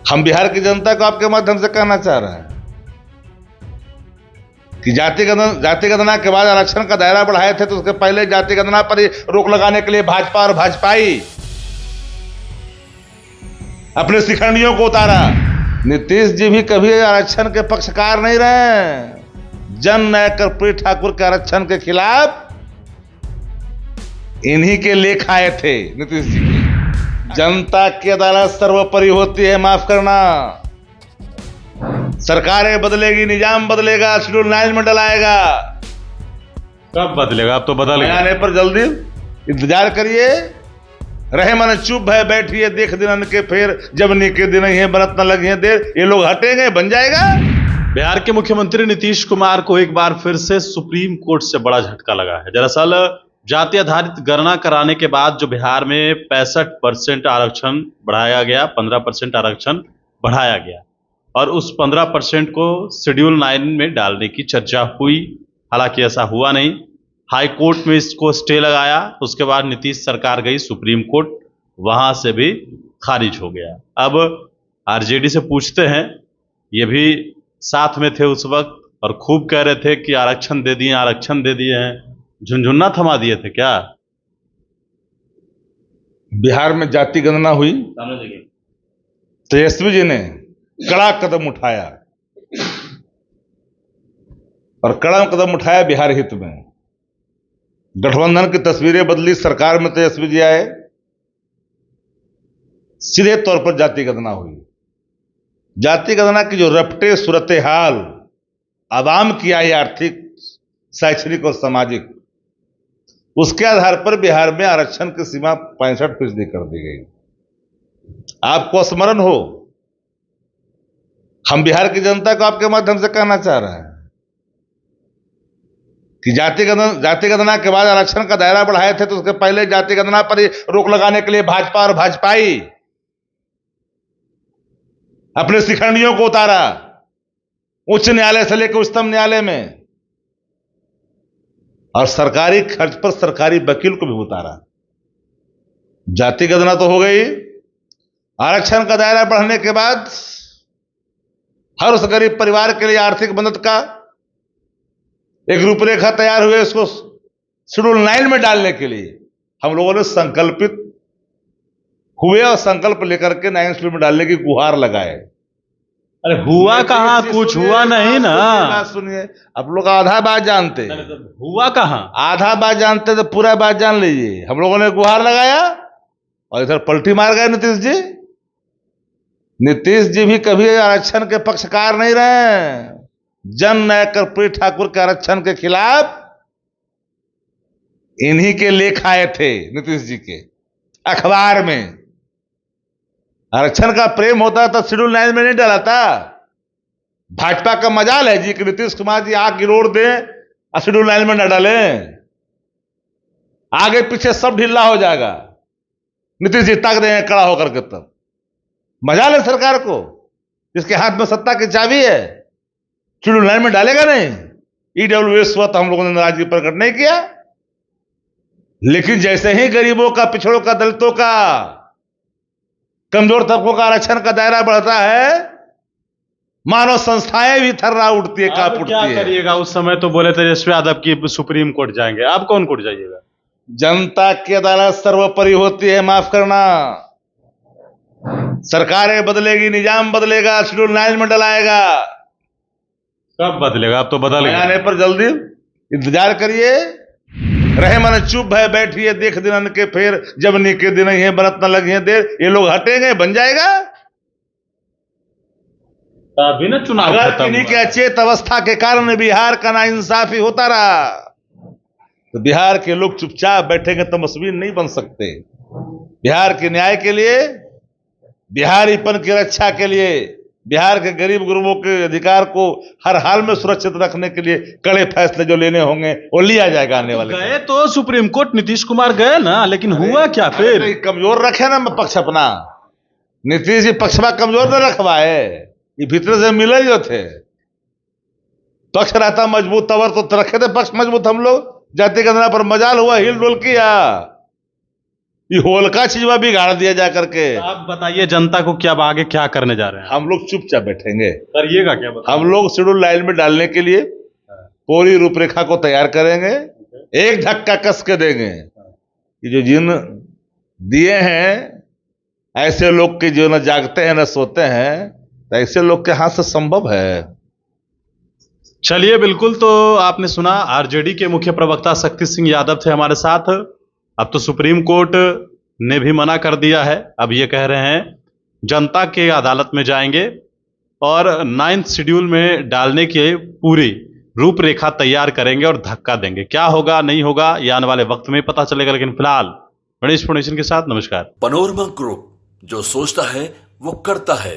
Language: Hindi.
हम बिहार की जनता को आपके माध्यम से कहना चाह रहे हैं कि जाति गणना के बाद आरक्षण का दायरा बढ़ाए थे, तो उसके पहले जाति गणना पर ही रोक लगाने के लिए भाजपा और भाजपाई अपने शिखंडियों को उतारा। नीतीश जी भी कभी आरक्षण के पक्षकार नहीं रहे। जन नायक कर्पूरी ठाकुर के आरक्षण के खिलाफ इन्हीं के लेख आए थे नीतीश जी के। जनता की अदालत सर्वोपरि होती है, माफ करना। सरकारें बदलेगी, निजाम बदलेगा, शेड्यूल 9 में डलाएगा। कब बदलेगा? अब तो बदल गया। आने पर जल्दी इंतजार करिए। रहे मन चुप भय बैठिए, देख दिनन के फेर जब निके दिन ही बनत न लगी है देर। ये लोग हटेंगे, बन जाएगा। बिहार के मुख्यमंत्री नीतीश कुमार को एक बार फिर से सुप्रीम कोर्ट से बड़ा झटका लगा है। दरअसल जाति आधारित गणना कराने के बाद जो बिहार में 65% आरक्षण बढ़ाया गया, 15% आरक्षण बढ़ाया गया और उस 15% को शेड्यूल 9 में डालने की चर्चा हुई। हालांकि ऐसा हुआ नहीं। हाई कोर्ट में इसको स्टे लगाया, उसके बाद नीतीश सरकार गई सुप्रीम कोर्ट, वहां से भी खारिज हो गया। अब आरजेडी से पूछते हैं, ये भी साथ में थे उस वक्त और खूब कह रहे थे कि आरक्षण दे दिए, आरक्षण दे दिए हैं। झुनझुन्ना थमा दिए थे क्या? बिहार में जाति गणना हुई, तेजस्वी जी ने कड़ा कदम उठाया और कड़ा कदम उठाया बिहार हित में। गठबंधन की तस्वीरें बदली, सरकार में तेजस्वी जी आए, सीधे तौर पर जाति गणना हुई। जाति गणना की जो रपटे सूरत हाल आवाम की आई, आर्थिक, शैक्षणिक और सामाजिक, उसके आधार पर बिहार में आरक्षण की सीमा 65% कर दी गई। आपको स्मरण हो, हम बिहार की जनता को आपके माध्यम से कहना चाह रहे हैं कि जाति गणना के बाद आरक्षण का दायरा बढ़ाए थे, तो उसके पहले जाति गणना पर ही रोक लगाने के लिए भाजपा और भाजपाई अपने शिखंडियों को उतारा। उच्च न्यायालय से लेकर उच्चतम न्यायालय में, और सरकारी खर्च पर सरकारी वकील को भी उतारा। जाति गणना तो हो गई, आरक्षण का दायरा बढ़ने के बाद हर उस गरीब परिवार के लिए आर्थिक मदद का एक रूपरेखा तैयार हुए, उसको शेड्यूल 9 में डालने के लिए हम लोगों ने संकल्पित हुए और संकल्प लेकर के 9 शेड्यूल में डालने की गुहार लगाए। अरे हुआ कहाँ? कुछ हुआ नहीं ना। बात सुनिए, आप लोग आधा बात जानते, हुआ कहाँ? आधा बात जानते तो पूरा बात जान लीजिए। हम लोगों ने गुहार लगाया और इधर पलटी मार गए नीतीश जी। नीतीश जी भी कभी आरक्षण के पक्षकार नहीं रहे। जन नायक कर्पूरी ठाकुर के आरक्षण के खिलाफ इन्हीं के लेख आए थे नीतीश जी के अखबार में। आरक्षण का प्रेम होता तो शेड्यूल 9 में नहीं डाला था। भाजपा का मजाल है जी कि नीतीश कुमार जी आग गिरोड़ दे और शेड्यूल 9 में न डाले, आगे पीछे सब ढीला हो जाएगा। नीतीश जी ताक देंगे खड़ा होकर के। तब मजाल है सरकार को, जिसके हाथ में सत्ता की चाबी है, शेड्यूल 9 में डालेगा नहीं। ईडब्ल्यूएस हुआ तो हम लोगों ने नाराजगी प्रकट नहीं किया, लेकिन जैसे ही गरीबों का, पिछड़ों का, दलितों का, कमजोर तबकों का आरक्षण का दायरा बढ़ता है, मानव संस्थाएं भी थर्रा उठती है, कांप उठती है। क्या करिएगा? उस समय तो बोले तेजस्वी यादव की सुप्रीम कोर्ट जाएंगे, आप कौन कोर्ट जाइएगा? जनता की अदालत सर्वोपरि होती है, माफ करना। सरकारें बदलेगी, निजाम बदलेगा, शेड्यूल 9 में डलाएगा। कब बदलेगा? अब तो बदल गया। आने पर जल्दी इंतजार करिए। रहे मन चुप भय बैठिए, देख दिनन के फेर जब निके दिन ही बनत न लगी है देर। ये लोग हटेंगे, बन जाएगा। अभी ना चुनाव खत्म इन्हीं के अचेत अवस्था के कारण बिहार का नाइंसाफी होता रहा, तो बिहार के लोग चुपचाप बैठेंगे तो मसवीर नहीं बन सकते। बिहार के न्याय के लिए, बिहारीपन की रक्षा के लिए, बिहार के गरीब गुरुओं के अधिकार को हर हाल में सुरक्षित रखने के लिए कड़े फैसले जो लेने होंगे वो लिया जाएगा आने वाले। गए तो सुप्रीम कोर्ट नीतीश कुमार गए ना, लेकिन हुआ क्या फिर? कमजोर रखे ना पक्ष अपना। नीतीश जी पक्षवा कमजोर न रखवाए, ये भीतर से मिले जो थे। पक्ष रहता मजबूत तवर तो रखे थे पक्ष मजबूत। हम लोग जाति गणना पर मजाल हुआ, हिल डोल किया, ये होलका चीजवा बिगाड़ दिया जा करके। आप बताइए जनता को क्या आगे क्या करने जा रहे हैं? हम लोग चुपचाप बैठेंगे, करिएगा क्या बताइए? हम लोग शेड्यूल लाइन में डालने के लिए पूरी रूपरेखा को तैयार करेंगे, एक धक्का कस के देंगे कि जो जिन दिए हैं ऐसे लोग के जो न जागते हैं न सोते हैं, तो ऐसे लोग के हाथ से संभव है। चलिए, बिल्कुल। तो आपने सुना, आरजेडी के मुख्य प्रवक्ता शक्ति सिंह यादव थे हमारे साथ। अब तो सुप्रीम कोर्ट ने भी मना कर दिया है। अब ये कह रहे हैं जनता के अदालत में जाएंगे और 9th शेड्यूल में डालने की पूरी रूपरेखा तैयार करेंगे और धक्का देंगे। क्या होगा नहीं होगा ये आने वाले वक्त में पता चलेगा, लेकिन फिलहाल गणेश फाउंडेशन के साथ नमस्कार। पनोरमा ग्रुप, जो सोचता है वो करता है।